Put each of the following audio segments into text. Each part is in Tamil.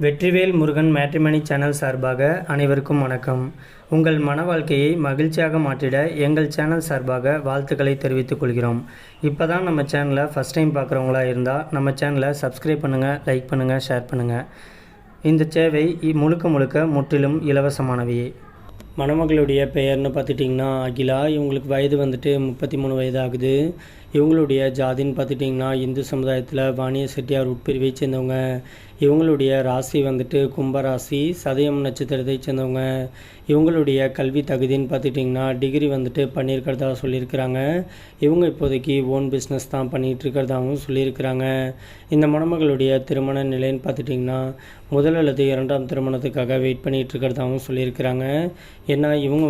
வெற்றிவேல் முருகன் மேட்ரிமனி சேனல் சார்பாக அனைவருக்கும் வணக்கம். உங்கள் மன வாழ்க்கையை மகிழ்ச்சியாக மாற்றிட எங்கள் சேனல் சார்பாக வாழ்த்துக்களை தெரிவித்துக் கொள்கிறோம். இப்போ தான் நம்ம சேனலை ஃபஸ்ட் டைம் பார்க்குறவங்களா இருந்தால் நம்ம சேனலை சப்ஸ்கிரைப் பண்ணுங்கள், லைக் பண்ணுங்கள், ஷேர் பண்ணுங்கள். இந்த சேவை முழுக்க முற்றிலும் இலவசமானவையே. மணமகளுடைய பெயர்னு பார்த்துட்டிங்கன்னா அகிலா. இவங்களுக்கு வயது 33 வயது ஆகுது. இவங்களுடைய ஜாதின்னு பார்த்துட்டிங்கன்னா இந்து சமுதாயத்தில் வாணிய செட்டியார் உட்பிரிவை சேர்ந்தவங்க. இவங்களுடைய ராசி கும்பராசி, சதயம் நட்சத்திரத்தை சேர்ந்தவங்க. இவங்களுடைய கல்வி தகுதின்னு பார்த்துட்டிங்கன்னா டிகிரி பண்ணியிருக்கிறதா சொல்லியிருக்கிறாங்க. இவங்க இப்போதைக்கு ஓன் பிஸ்னஸ் தான் பண்ணிகிட்டு இருக்கிறதாகவும் சொல்லியிருக்கிறாங்க. இந்த மணமகளுடைய திருமண நிலைன்னு பார்த்துட்டிங்கன்னா முதல் அல்லது இரண்டாம் திருமணத்துக்காக வெயிட் பண்ணிகிட்டு இருக்கிறதாகவும் சொல்லியிருக்கிறாங்க. ஏன்னா இவங்க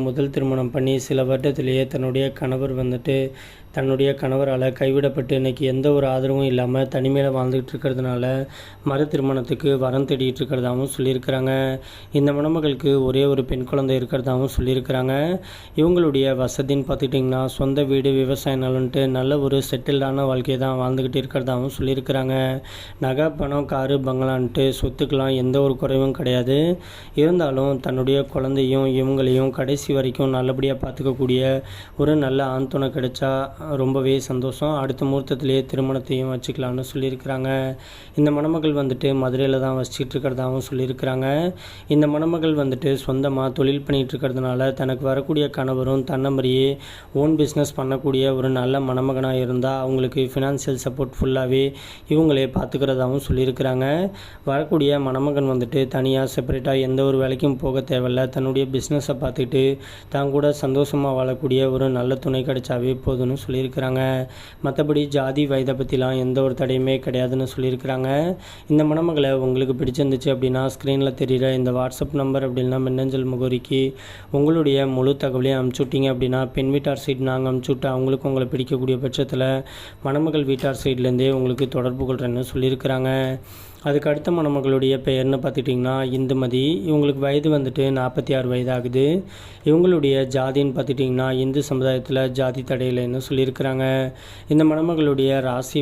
முதல் திருமணம் பண்ணி சில வருடத்திலேயே தன்னுடைய கணவரால் கைவிடப்பட்டு இன்றைக்கி எந்த ஒரு ஆதரவும் இல்லாமல் தனிமையில் வாழ்ந்துகிட்டு இருக்கிறதுனால மறு திருமணத்துக்கு வரம் தேடிட்டு இருக்கிறதாகவும் சொல்லியிருக்கிறாங்க. இந்த மணமகளுக்கு ஒரே ஒரு பெண் குழந்தை இருக்கிறதாகவும் சொல்லியிருக்கிறாங்க. இவங்களுடைய வசதின்னு பார்த்துட்டிங்கன்னா சொந்த வீடு, விவசாய நலன்ட்டு நல்ல ஒரு செட்டில்டான வாழ்க்கையை தான் வாழ்ந்துக்கிட்டு இருக்கிறதாகவும் சொல்லியிருக்கிறாங்க. நகை, பணம், காரு, பங்களான்ட்டு சொத்துக்கெலாம் எந்த ஒரு குறைவும் கிடையாது. இருந்தாலும் தன்னுடைய குழந்தையும் இவங்களையும் கடைசி வரைக்கும் நல்லபடியாக பார்த்துக்கக்கூடிய ஒரு நல்ல ஆண் துணை கிடைச்சா ரொம்பவே சந்தோஷம். அடுத்த முகூர்த்தத்திலேயே திருமணத்தையும் வச்சுக்கலான்னு சொல்லியிருக்கிறாங்க. இந்த மணமகள் மதுரையில் தான் வசிச்சுட்டு இருக்கிறதாகவும் சொல்லியிருக்கிறாங்க. இந்த மணமகள் சொந்தமாக தொழில் பண்ணிகிட்டு இருக்கிறதுனால தனக்கு வரக்கூடிய கணவரும் தன்னம்பரியே ஓன் பிஸ்னஸ் பண்ணக்கூடிய ஒரு நல்ல மணமகனாக இருந்தால் அவங்களுக்கு ஃபினான்ஷியல் சப்போர்ட் ஃபுல்லாகவே இவங்களே பார்த்துக்கிறதாகவும் சொல்லியிருக்கிறாங்க. வரக்கூடிய மணமகன் தனியாக செப்பரேட்டாக எந்த ஒரு வேலைக்கும் போக தேவையில்லை. தன்னுடைய பிஸ்னஸை பார்த்துக்கிட்டு தான் கூட சந்தோஷமாக வாழக்கூடிய ஒரு நல்ல துணை கிடைச்சாவே போதுன்னு சொல்லியிருக்கிறாங்க. மற்றபடி ஜாதி வயதை பற்றிலாம் எந்த ஒரு தடையுமே கிடையாதுன்னு சொல்லியிருக்கிறாங்க. இந்த மணமகளை உங்களுக்கு பிடிச்சிருந்துச்சு அப்படின்னா ஸ்க்ரீனில் தெரிகிற இந்த வாட்ஸ்அப் நம்பர் அப்படின்னா மின்னஞ்சல் முகவரிக்கு உங்களுடைய முழு தகவலையும் அனுப்பிச்சுட்டிங்க அப்படின்னா பெண் வீட்டார் சைடு நாங்கள் அனுப்பிச்சுட்டு அவங்களுக்கு உங்களை பிடிக்கக்கூடிய பட்சத்தில் மணமகள் வீட்டார் சைட்லேருந்தே உங்களுக்கு தொடர்பு கொள்கிறேன்னு சொல்லியிருக்கிறாங்க. அதுக்கு அடுத்த மணமகளுடைய பெயர்னு பார்த்துட்டிங்கன்னா இந்துமதி. இவங்களுக்கு வயது 46 வயது ஆகுது. இவங்களுடைய ஜாதின்னு பார்த்துட்டிங்கன்னா இந்து சமுதாயத்தில் ஜாதி தடையில்லைன்னு சொல்லியிருக்கிறாங்க. இந்த மணமகளுடைய ராசி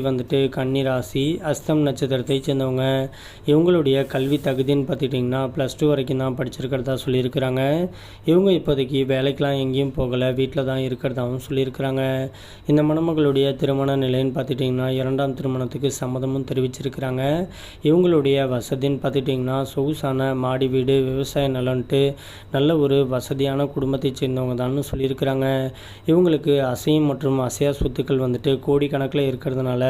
கன்னி ராசி, அஸ்தம் நட்சத்திரத்தை சேர்ந்தவங்க. இவங்களுடைய கல்வி தகுதின்னு பார்த்துட்டிங்கன்னா +2 வரைக்கும் தான் படிச்சிருக்கிறதா சொல்லியிருக்கிறாங்க. இவங்க இப்போதைக்கு வேலைக்கெலாம் எங்கேயும் போகலை, வீட்டில் தான் இருக்கிறதாகவும் சொல்லியிருக்கிறாங்க. இந்த மணமகளுடைய திருமண நிலைன்னு பார்த்துட்டிங்கன்னா 2ஆம் திருமணத்துக்கு சம்மதமும் தெரிவிச்சிருக்கிறாங்க. இவங்களுடைய வசதின்னு பார்த்துட்டிங்கன்னா சொகுசான மாடி வீடு, விவசாய நலன்ட்டு நல்ல ஒரு வசதியான குடும்பத்தை சேர்ந்தவங்க தான் சொல்லியிருக்கிறாங்க. இவங்களுக்கு அசையும் மற்றும் அசையா சொத்துக்கள் கோடிக்கணக்கில் இருக்கிறதுனால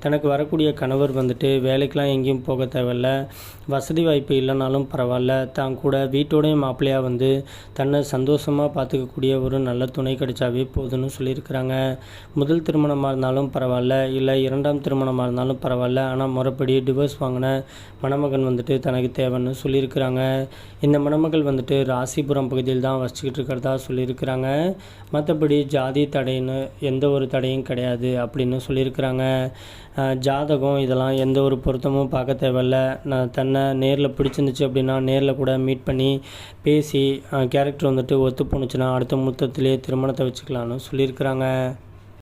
தனக்கு வரக்கூடிய கணவர் வேலைக்கெலாம் எங்கேயும் போக தேவையில்ல, வசதி வாய்ப்பு இல்லைனாலும் பரவாயில்ல, தான் கூட வீட்டோடைய மாப்பிள்ளையாக தன்னை சந்தோஷமாக பார்த்துக்கக்கூடிய ஒரு நல்ல துணை கிடைச்சாவே போதுன்னு சொல்லியிருக்கிறாங்க. முதல் திருமணமாக இருந்தாலும் பரவாயில்ல, இல்லை 2ஆம் திருமணமாக இருந்தாலும் பரவாயில்ல, ஆனால் முறைப்படி டிவோர்ஸ் வாங்கின மணமகன் தனக்கு தேவைன்னு சொல்லியிருக்கிறாங்க. இந்த மணமகள் ராசிபுரம் பகுதியில் தான் வசிச்சுக்கிட்டு இருக்கிறதா சொல்லியிருக்கிறாங்க. மற்றபடி ஜாதி தடைன்னு எந்த ஒரு தடையும் கிடையாது அப்படின்னு சொல்லியிருக்கிறாங்க. ஜாதகம் இதெல்லாம் எந்த ஒரு பொருத்தமும் பார்க்க தேவையில்ல. தன்னை நேரில் பிடிச்சிருந்துச்சு அப்படின்னா நேரில் கூட மீட் பண்ணி பேசி கேரக்டர் ஒத்து போணுச்சுன்னா அடுத்த முகூர்த்தத்திலே திருமணத்தை வச்சுக்கலான்னு சொல்லியிருக்கிறாங்க.